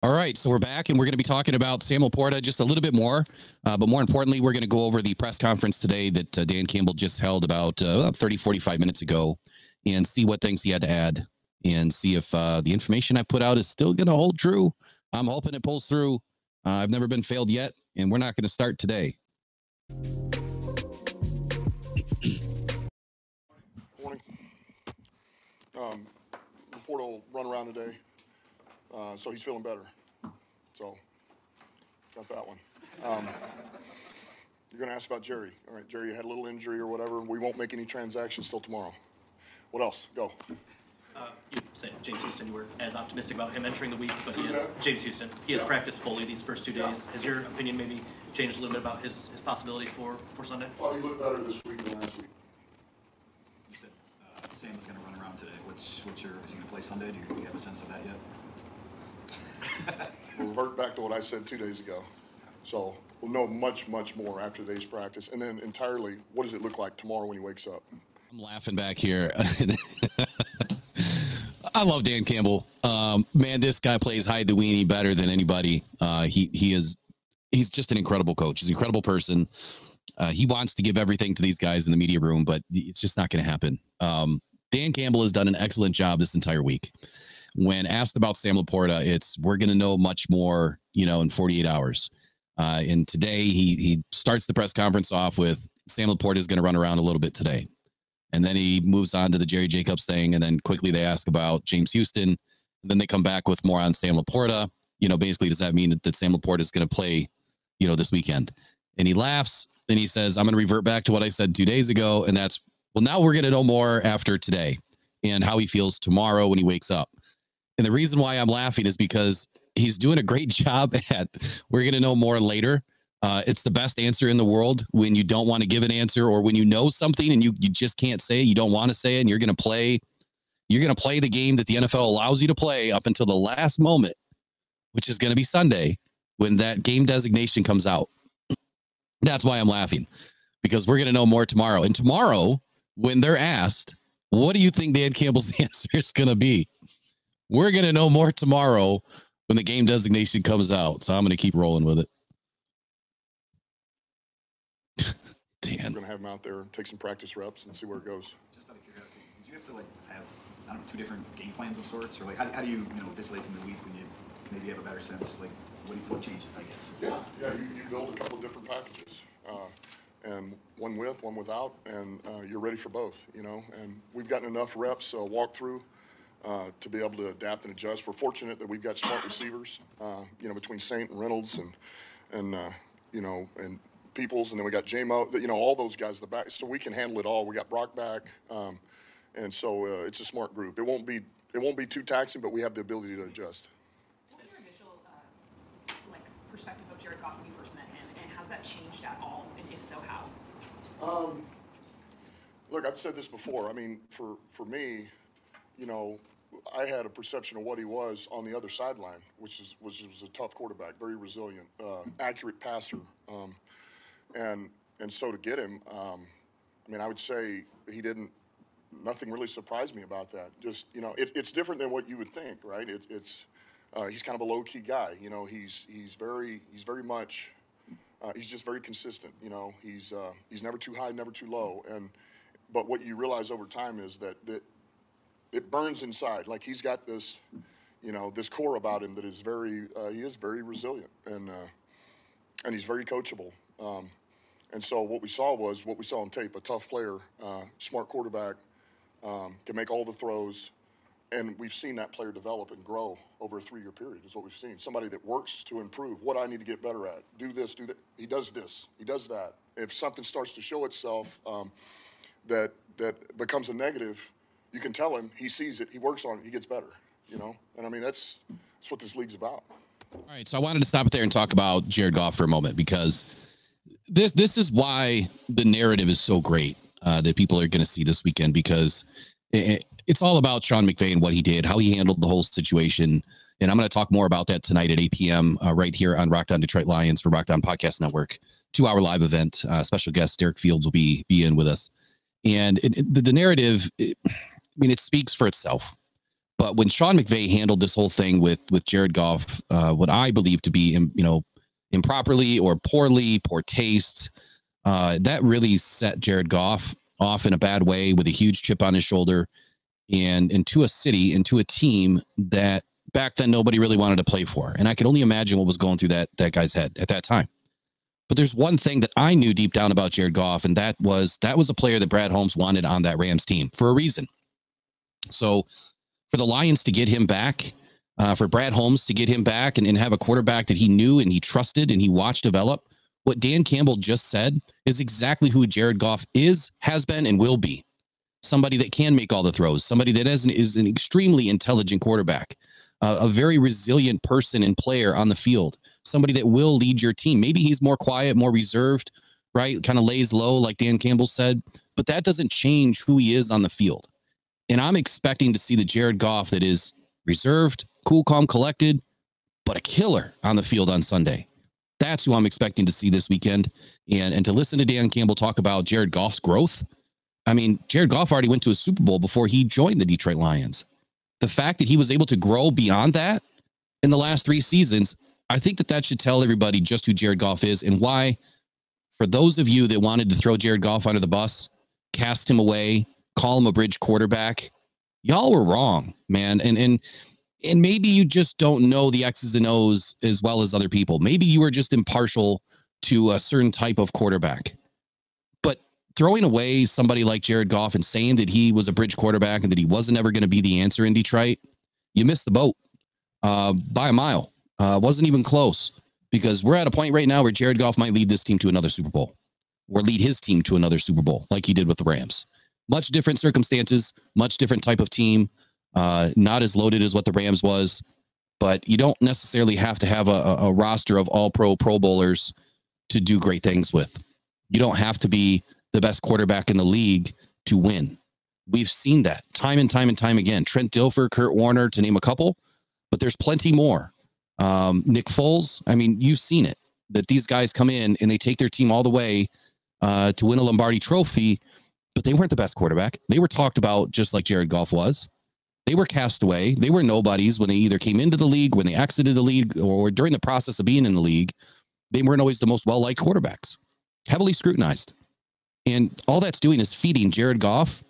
All right, so we're back, and we're going to be talking about Sam Laporta just a little bit more. But more importantly, we're going to go over the press conference today that Dan Campbell just held about 30, 45 minutes ago and see what things he had to add and see if the information I put out is still going to hold true. I'm hoping it pulls through. I've never been failed yet, and we're not going to start today. Morning. Laporta will run around today, so he's feeling better. So, got that one. You're going to ask about Jerry. All right, Jerry had a little injury or whatever. We won't make any transactions till tomorrow. What else? Go. You said James Houston, you were as optimistic about him entering the week, but James Houston, he has practiced fully these first 2 days. Has your opinion maybe changed a little bit about his possibility for Sunday? Well, he looked better this week than last week. You said Sam was going to run around today. Is he going to play Sunday? Do you have a sense of that yet? We'll revert back to what I said 2 days ago. So we'll know much, much more after today's practice. And then entirely, what does it look like tomorrow when he wakes up? I'm laughing back here. I love Dan Campbell. Man, this guy plays hide the weenie better than anybody. He's just an incredible coach. He's an incredible person. He wants to give everything to these guys in the media room, but it's just not going to happen. Dan Campbell has done an excellent job this entire week. When asked about Sam Laporta, we're going to know much more, in 48 hours. And today he starts the press conference off with Sam Laporta is going to run around a little bit today. And then he moves on to the Jerry Jacobs thing. And then quickly they ask about James Houston. And then they come back with more on Sam Laporta. Basically, does that mean that Sam Laporta is going to play, this weekend? And he laughs and he says, I'm going to revert back to what I said 2 days ago. And that's, well, now we're going to know more after today and how he feels tomorrow when he wakes up. And the reason why I'm laughing is because he's doing a great job at, we're going to know more later. It's the best answer in the world when you don't want to give an answer, or when you know something and you just can't say it, you don't want to say it, and you're going to play the game that the NFL allows you to play up until the last moment, which is going to be Sunday when that game designation comes out. That's why I'm laughing, because we're going to know more tomorrow. And tomorrow, when they're asked, what do you think Dan Campbell's answer is going to be? We're going to know more tomorrow when the game designation comes out. So I'm going to keep rolling with it. Dan. We're going to have him out there, take some practice reps, and see where it goes. Just out of curiosity, did you have to have, I don't know, 2 different game plans of sorts, or how do you, this late in the week when you maybe have a better sense, what changes, I guess? Yeah, you build a couple of different packages, and one with, one without, and you're ready for both, And we've gotten enough reps walkthrough to be able to adapt and adjust. We're fortunate that we've got smart receivers, between Saint and Reynolds and Peoples, and then we got JAMO, all those guys in the back, so we can handle it all. We got Brock back, and so it's a smart group. It won't be too taxing, but we have the ability to adjust. What was your initial perspective of Jared Goff when you first met him, and has that changed at all, and if so, how? Look, I've said this before. I mean, for me, I had a perception of what he was on the other sideline, which was a tough quarterback, very resilient, accurate passer. And so to get him, I would say nothing really surprised me about that. Just, it's different than what you would think, right? He's kind of a low-key guy. He's very much, he's just very consistent. He's never too high, never too low. But what you realize over time is that it burns inside. Like, he's got this, this core about him that is he is very resilient, and he's very coachable. And so what we saw was what we saw on tape: a tough player, smart quarterback, can make all the throws, and we've seen that player develop and grow over a 3-year period is what we've seen. Somebody that works to improve. What I need to get better at. Do this, do that. He does this. He does that. If something starts to show itself that becomes a negative, you can tell him. He sees it. He works on it. He gets better. And that's what this league's about. All right, so I wanted to stop it there and talk about Jared Goff for a moment, because this is why the narrative is so great that people are going to see this weekend, because it's all about Sean McVay and what he did, how he handled the whole situation. And I'm going to talk more about that tonight at 8 p.m. Right here on Rockdown Detroit Lions for Rockdown Podcast Network. 2-hour live event. Special guest Derek Fields will be in with us. And the narrative, it speaks for itself. But when Sean McVay handled this whole thing with Jared Goff, what I believe to be, improperly or poor taste, that really set Jared Goff off in a bad way with a huge chip on his shoulder and into a team that back then nobody really wanted to play for. And I could only imagine what was going through that guy's head at that time. But there's one thing that I knew deep down about Jared Goff, and that was a player that Brad Holmes wanted on that Rams team for a reason. So for the Lions to get him back, for Brad Holmes to get him back and have a quarterback that he knew and he trusted and he watched develop, what Dan Campbell just said is exactly who Jared Goff is, has been, and will be. Somebody that can make all the throws, somebody that is an extremely intelligent quarterback, a very resilient person and player on the field, somebody that will lead your team. Maybe he's more quiet, more reserved, right? Kind of lays low, like Dan Campbell said, but that doesn't change who he is on the field. And I'm expecting to see the Jared Goff that is reserved, cool, calm, collected, but a killer on the field on Sunday. That's who I'm expecting to see this weekend. And to listen to Dan Campbell talk about Jared Goff's growth. I mean, Jared Goff already went to a Super Bowl before he joined the Detroit Lions. The fact that he was able to grow beyond that in the last 3 seasons, I think that should tell everybody just who Jared Goff is and why, for those of you that wanted to throw Jared Goff under the bus, cast him away, call him a bridge quarterback, y'all were wrong, man. And maybe you just don't know the X's and O's as well as other people. Maybe you were just impartial to a certain type of quarterback. But throwing away somebody like Jared Goff and saying that he was a bridge quarterback and that he wasn't ever going to be the answer in Detroit, you missed the boat by a mile. Wasn't even close, because we're at a point right now where Jared Goff might lead this team to another Super Bowl or lead his team to another Super Bowl like he did with the Rams. Much different circumstances, much different type of team, not as loaded as what the Rams was, but you don't necessarily have to have a roster of all-pro Pro Bowlers to do great things with. You don't have to be the best quarterback in the league to win. We've seen that time and time and time again. Trent Dilfer, Kurt Warner, to name a couple, but there's plenty more. Nick Foles, I mean, you've seen it, that these guys come in and they take their team all the way to win a Lombardi trophy, but they weren't the best quarterback. They were talked about just like Jared Goff was. They were cast away. They were nobodies when they either came into the league, when they exited the league, or during the process of being in the league. They weren't always the most well-liked quarterbacks, heavily scrutinized. And all that's doing is feeding Jared Goff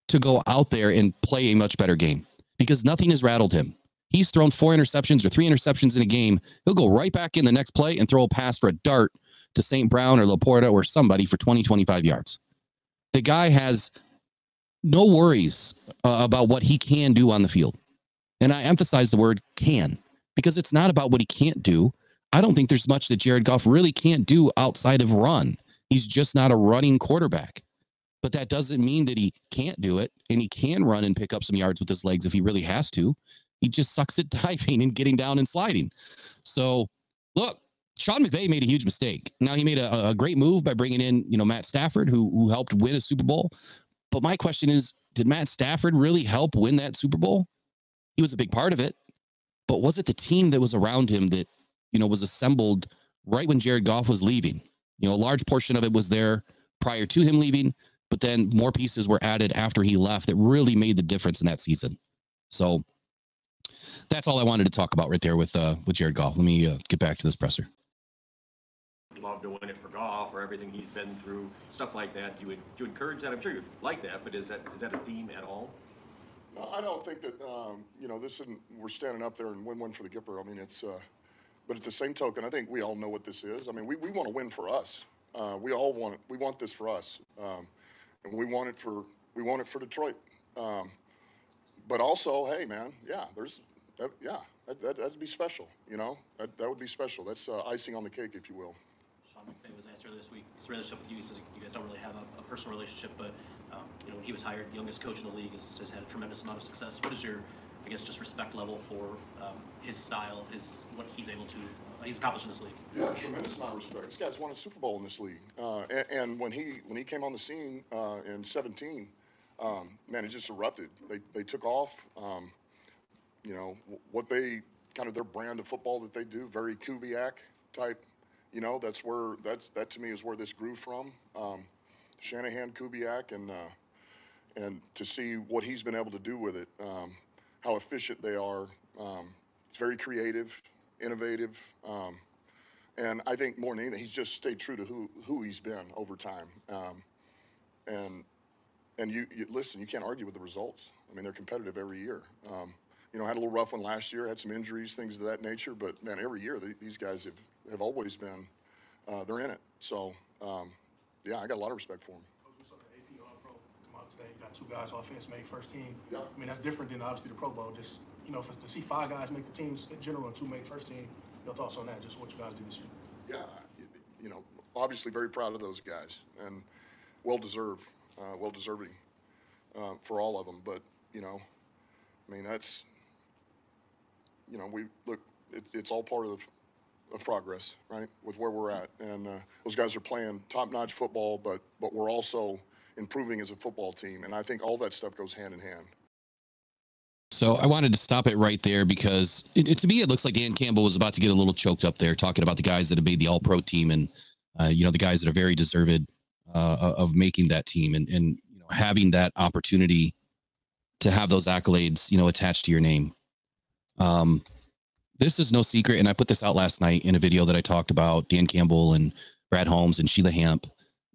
to go out there and play a much better game, because nothing has rattled him. He's thrown 4 interceptions or 3 interceptions in a game. He'll go right back in the next play and throw a pass for a dart to St. Brown or Laporta or somebody for 20, 25 yards. The guy has no worries about what he can do on the field. And I emphasize the word can, because it's not about what he can't do. I don't think there's much that Jared Goff really can't do outside of run. He's just not a running quarterback. But that doesn't mean that he can't do it, and he can run and pick up some yards with his legs if he really has to. He just sucks at diving and getting down and sliding. So, look, Sean McVay made a huge mistake. Now, he made a great move by bringing in, Matt Stafford, who helped win a Super Bowl. But my question is, did Matt Stafford really help win that Super Bowl? He was a big part of it. But was it the team that was around him that, was assembled right when Jared Goff was leaving? A large portion of it was there prior to him leaving, but then more pieces were added after he left that really made the difference in that season. So that's all I wanted to talk about right there with Jared Goff. Let me get back to this presser. Love to win it for Goff or everything he's been through, stuff like that. You encourage that? I'm sure you like that, but is that a theme at all? No, I don't think that, this isn't, we're standing up there and win one for the Gipper. I mean, it's, but at the same token, I think we all know what this is. I mean, we want to win for us. We all want it. We want this for us. And we want it for Detroit. But also, hey, man, yeah, that'd be special, That would be special. That's icing on the cake, if you will. Sean McVay was asked earlier this week, his relationship with you, he says you guys don't really have a personal relationship, but when he was hired, the youngest coach in the league has had a tremendous amount of success. What is your, I guess, just respect level for his style, what he's able to, he's accomplished in this league? Yeah, tremendous amount of respect. This guy's won a Super Bowl in this league. And when he came on the scene in 17, man, it just erupted. They took off. What they kind of their brand of football that they do, very Kubiak type. That to me is where this grew from. Shanahan, Kubiak, and to see what he's been able to do with it. how efficient they are. It's very creative, innovative. And I think more than anything, he's just stayed true to who he's been over time. And you listen, you can't argue with the results. I mean, they're competitive every year. You know, had a little rough one last year, had some injuries, things of that nature. But man, every year these guys have always been, they're in it. So yeah, I got a lot of respect for them. Coach, we saw the AP All-Pro come out today. You got 2 guys offense make first team. Yeah. I mean, that's different than obviously the Pro Bowl. Just, you know, to see 5 guys make the teams in general and 2 make first team. Your thoughts on that? Just what you guys did this year. Yeah, you know, obviously very proud of those guys and well-deserving for all of them. But, you know, I mean, that's, you know, it's all part of progress, right, with where we're at. And those guys are playing top-notch football, but we're also improving as a football team. And I think all that stuff goes hand in hand. So I wanted to stop it right there because to me, it looks like Dan Campbell was about to get a little choked up there talking about the guys that have made the All-Pro team and, you know, the guys that are very deserved of making that team and you know, having that opportunity to have those accolades, you know, attached to your name. This is no secret, and I put this out last night in a video that I talked about Dan Campbell and Brad Holmes and Sheila Hamp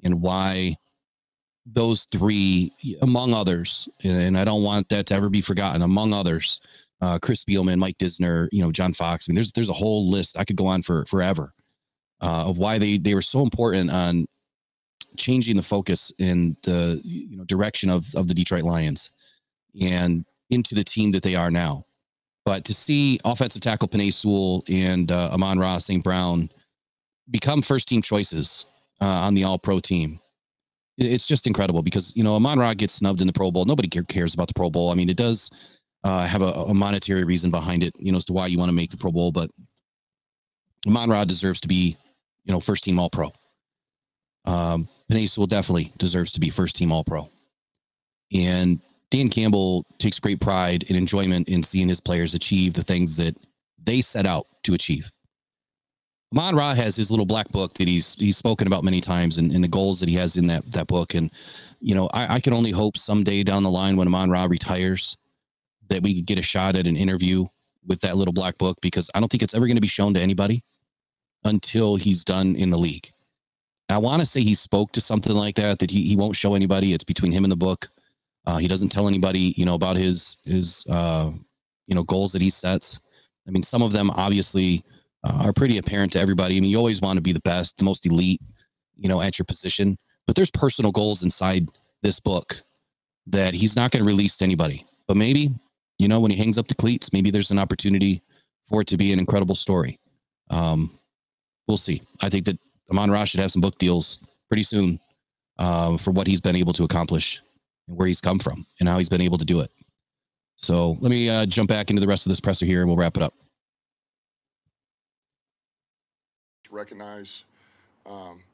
and why those 3, among others, and I don't want that to ever be forgotten, among others, Chris Spielman, Mike Disner, you know, John Fox. I mean, there's a whole list. I could go on forever of why they were so important on changing the focus in the direction of the Detroit Lions and into the team that they are now. But to see offensive tackle Penei Sewell and Amon-Ra St. Brown become first-team choices on the All-Pro team, it's just incredible because, you know, Amon-Ra gets snubbed in the Pro Bowl. Nobody cares about the Pro Bowl. I mean, it does have a monetary reason behind it, you know, as to why you want to make the Pro Bowl. But Amon-Ra deserves to be, you know, first-team All-Pro. Penei Sewell definitely deserves to be first-team All-Pro. And Dan Campbell takes great pride and enjoyment in seeing his players achieve the things that they set out to achieve. Amon-Ra has his little black book that he's spoken about many times and the goals that he has in that book. And, you know, I can only hope someday down the line when Amon-Ra retires that we could get a shot at an interview with that little black book, because I don't think it's ever going to be shown to anybody until he's done in the league. I want to say he spoke to something like that he won't show anybody. It's between him and the book. He doesn't tell anybody, you know, about his you know, goals that he sets. I mean, some of them obviously are pretty apparent to everybody. I mean, you always want to be the best, the most elite, you know, at your position. But there's personal goals inside this book that he's not going to release to anybody. But maybe, you know, when he hangs up the cleats, maybe there's an opportunity for it to be an incredible story. We'll see. I think that Amon-Ra should have some book deals pretty soon for what he's been able to accomplish and where he's come from and how he's been able to do it. So let me jump back into the rest of this presser here and we'll wrap it up. Recognize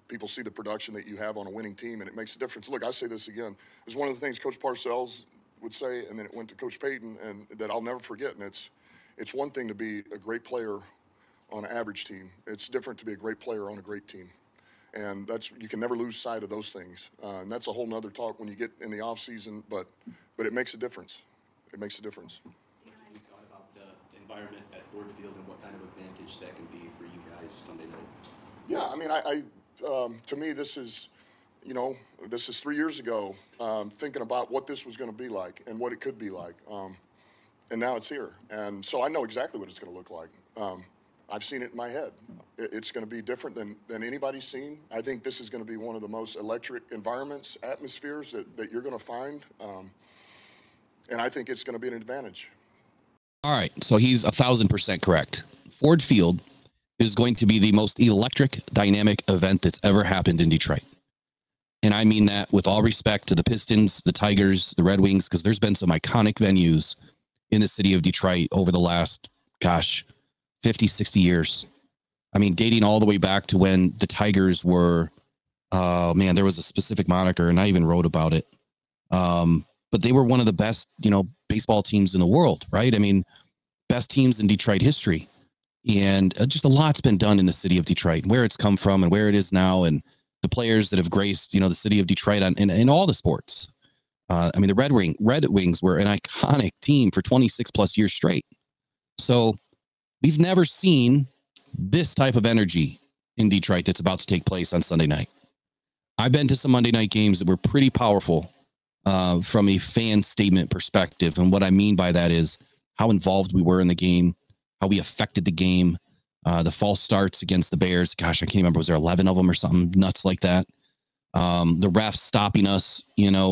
people see the production that you have on a winning team, and it makes a difference. Look, I say this again. It's one of the things Coach Parcells would say, and then it went to Coach Payton, and that I'll never forget. And it's one thing to be a great player on an average team. It's different to be a great player on a great team. And you can never lose sight of those things. And that's a whole nother talk when you get in the off season, but it makes a difference. It makes a difference. We thought about the environment at Ford Field and what kind of advantage that can be for you guys Sunday night. Yeah, I mean, to me, this is 3 years ago, thinking about what this was going to be like and what it could be like. And now it's here. And so I know exactly what it's going to look like. I've seen it in my head. It's going to be different than anybody's seen. I think this is going to be one of the most electric environments, atmospheres that you're going to find. And I think it's going to be an advantage. All right. So he's 1,000% correct. Ford Field is going to be the most electric, dynamic event that's ever happened in Detroit. And I mean that with all respect to the Pistons, the Tigers, the Red Wings, because there's been some iconic venues in the city of Detroit over the last, 50, 60 years. I mean, dating all the way back to when the Tigers were, there was a specific moniker, and I even wrote about it. But they were one of the best, baseball teams in the world, right? I mean, best teams in Detroit history. And just a lot's been done in the city of Detroit, where it's come from and where it is now, and the players that have graced, the city of Detroit in all the sports. I mean, the Red Wings were an iconic team for 26 plus years straight. So we've never seen this type of energy in Detroit that's about to take place on Sunday night. I've been to some Monday night games that were pretty powerful from a fan statement perspective. And what I mean by that is how involved we were in the game, how we affected the game, the false starts against the Bears. Gosh, I can't remember. Was there 11 of them or something nuts like that? The refs stopping us,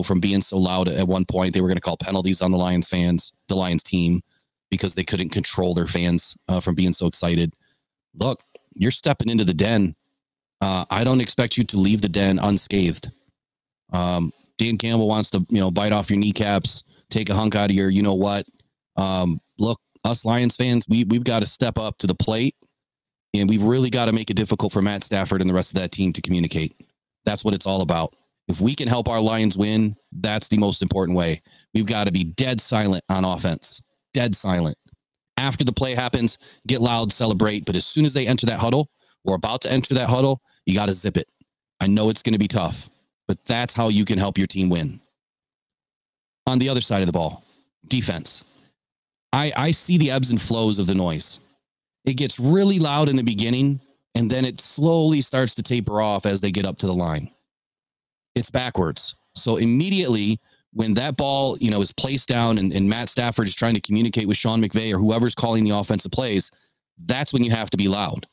from being so loud at one point. They were going to call penalties on the Lions team, because they couldn't control their fans from being so excited. Look, you're stepping into the den. I don't expect you to leave the den unscathed. Dan Campbell wants to, bite off your kneecaps, take a hunk out of your, what. Look, us Lions fans, we've got to step up to the plate, and we've really got to make it difficult for Matt Stafford and the rest of that team to communicate. That's what it's all about. If we can help our Lions win, that's the most important way. We've got to be dead silent on offense. Dead silent. After the play happens, get loud, celebrate. But as soon as they enter that huddle, or about to enter that huddle, you got to zip it. I know it's going to be tough, but that's how you can help your team win. On the other side of the ball, defense. I see the ebbs and flows of the noise. It gets really loud in the beginning, and then it slowly starts to taper off as they get up to the line. It's backwards. So immediately when that ball, is placed down and Matt Stafford is trying to communicate with Sean McVay or whoever's calling the offensive plays, that's when you have to be loud.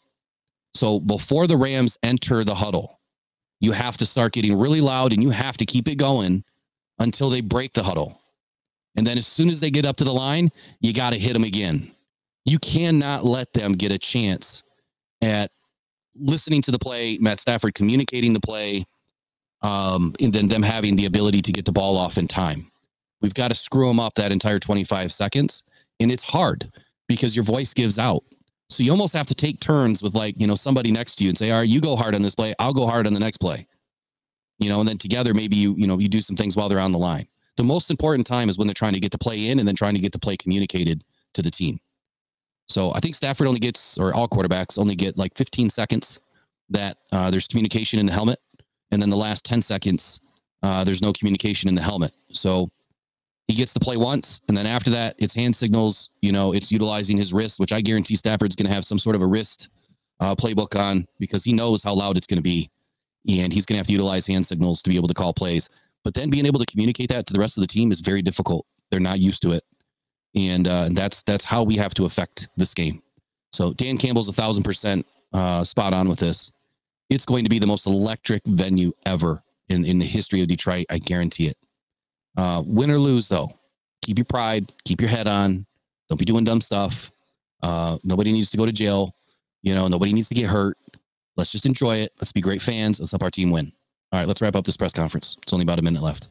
So before the Rams enter the huddle, you have to start getting really loud, and you have to keep it going until they break the huddle. And then as soon as they get up to the line, you got to hit them again. You cannot let them get a chance at listening to the play, Matt Stafford communicating the play, and then them having the ability to get the ball off in time. We've got to screw them up that entire 25 seconds. And it's hard because your voice gives out. So you almost have to take turns with somebody next to you and say, all right, you go hard on this play. I'll go hard on the next play. And then together, maybe you do some things while they're on the line. The most important time is when they're trying to get the play in and then trying to get the play communicated to the team. So I think Stafford only gets, or all quarterbacks only get 15 seconds that there's communication in the helmet. And then the last 10 seconds, there's no communication in the helmet. So he gets the play once. And then after that, it's hand signals. It's utilizing his wrist, which I guarantee Stafford's going to have some sort of a wrist playbook on, because he knows how loud it's going to be. And he's going to have to utilize hand signals to be able to call plays. But then being able to communicate that to the rest of the team is very difficult. They're not used to it. And that's how we have to affect this game. So Dan Campbell's 1,000% spot on with this. It's going to be the most electric venue ever in the history of Detroit. I guarantee it. Win or lose, though, keep your pride, keep your head on. Don't be doing dumb stuff. Nobody needs to go to jail. Nobody needs to get hurt. Let's just enjoy it. Let's be great fans. Let's help our team win. All right, let's wrap up this press conference. It's only about a minute left.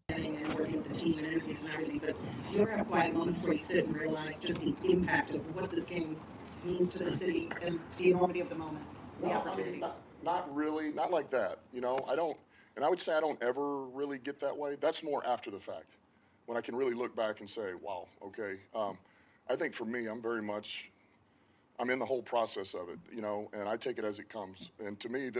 And working with the team and interviews and everything, but do you ever have quiet moments where you sit and realize just the impact of what this game means to the city and the enormity of the moment? No, I mean, not really, not like that. I don't, and I would say I don't ever really get that way. That's more after the fact, when I can really look back and say, wow, okay. I think for me, I'm in the whole process of it, and I take it as it comes. And to me,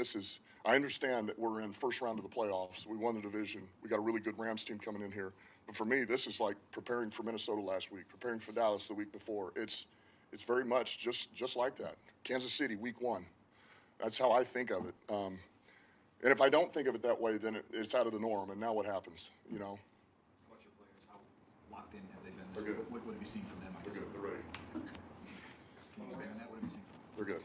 I understand that we're in first round of the playoffs. We won the division. We got a really good Rams team coming in here. But for me, this is like preparing for Minnesota last week, preparing for Dallas the week before. It's very much just like that. Kansas City, week 1. That's how I think of it. And if I don't think of it that way, then it's out of the norm. And now what happens, What's your players? How locked in have they been? They're good. What have you seen from them? They're good. They're ready. Can you expand on that? What have you seen? They're good.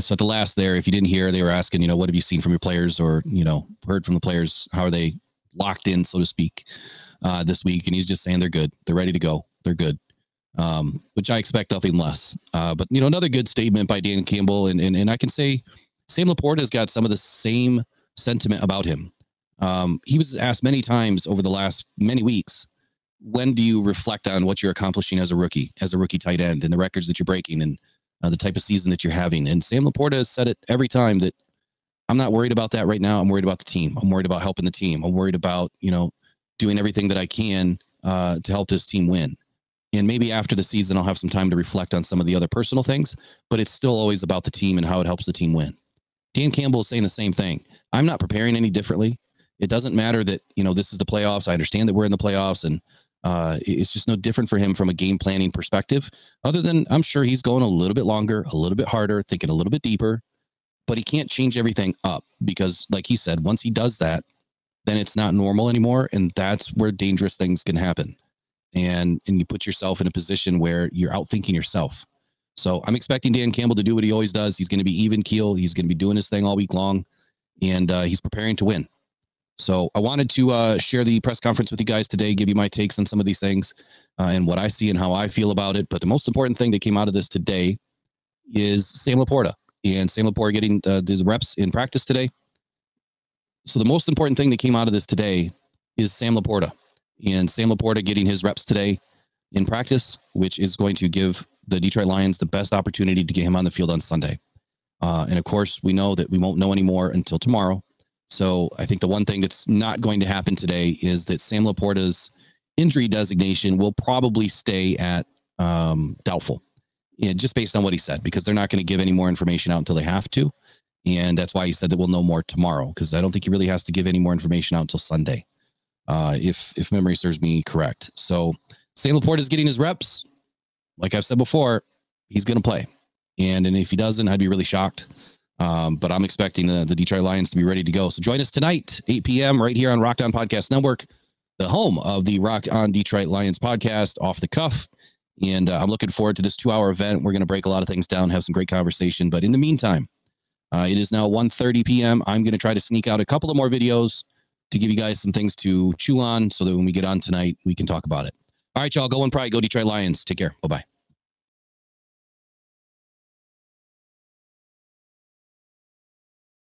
So at the last there, if you didn't hear, they were asking, what have you seen from your players, or, heard from the players? How are they locked in, so to speak, this week? And he's just saying they're good. They're ready to go. They're good. Which I expect nothing less. But, another good statement by Dan Campbell. And I can say Sam Laporta has got some of the same sentiment about him. He was asked many times over the last many weeks, when do you reflect on what you're accomplishing as a rookie tight end, and the records that you're breaking, and the type of season that you're having? And Sam Laporta has said it every time that I'm not worried about that right now. I'm worried about the team. I'm worried about helping the team. I'm worried about, doing everything that I can to help this team win. And maybe after the season, I'll have some time to reflect on some of the other personal things, but it's still always about the team and how it helps the team win. Dan Campbell is saying the same thing. I'm not preparing any differently. It doesn't matter that, this is the playoffs. I understand that we're in the playoffs, and it's just no different for him from a game planning perspective, other than I'm sure he's going a little bit longer, a little bit harder, thinking a little bit deeper, but he can't change everything up because, like he said, once he does that, then it's not normal anymore. And that's where dangerous things can happen. And you put yourself in a position where you're outthinking yourself. So I'm expecting Dan Campbell to do what he always does. He's going to be even keel. He's going to be doing his thing all week long, and he's preparing to win. So I wanted to share the press conference with you guys today, give you my takes on some of these things and what I see and how I feel about it. But the most important thing that came out of this today is Sam Laporta, and Sam Laporta getting his reps in practice today. So the most important thing that came out of this today is Sam Laporta, and Sam Laporta getting his reps today in practice, which is going to give the Detroit Lions the best opportunity to get him on the field on Sunday. And of course, we know that we won't know any more until tomorrow. So I think the one thing that's not going to happen today is that Sam Laporta's injury designation will probably stay at doubtful, just based on what he said, because they're not going to give any more information out until they have to. And that's why he said that we'll know more tomorrow, because I don't think he really has to give any more information out until Sunday, if memory serves me correct. So Sam Laporta is getting his reps. Like I've said before, he's going to play. And if he doesn't, I'd be really shocked. But I'm expecting the Detroit Lions to be ready to go. So join us tonight, 8 p.m. right here on Rocked On Podcast Network, the home of the Rocked On Detroit Lions podcast, Off the Cuff. And I'm looking forward to this 2-hour event. We're going to break a lot of things down, have some great conversation. But in the meantime, it is now 1:30 p.m. I'm going to try to sneak out a couple of more videos to give you guys some things to chew on so that when we get on tonight, we can talk about it. All right, y'all, go and probably go Detroit Lions. Take care. Bye-bye.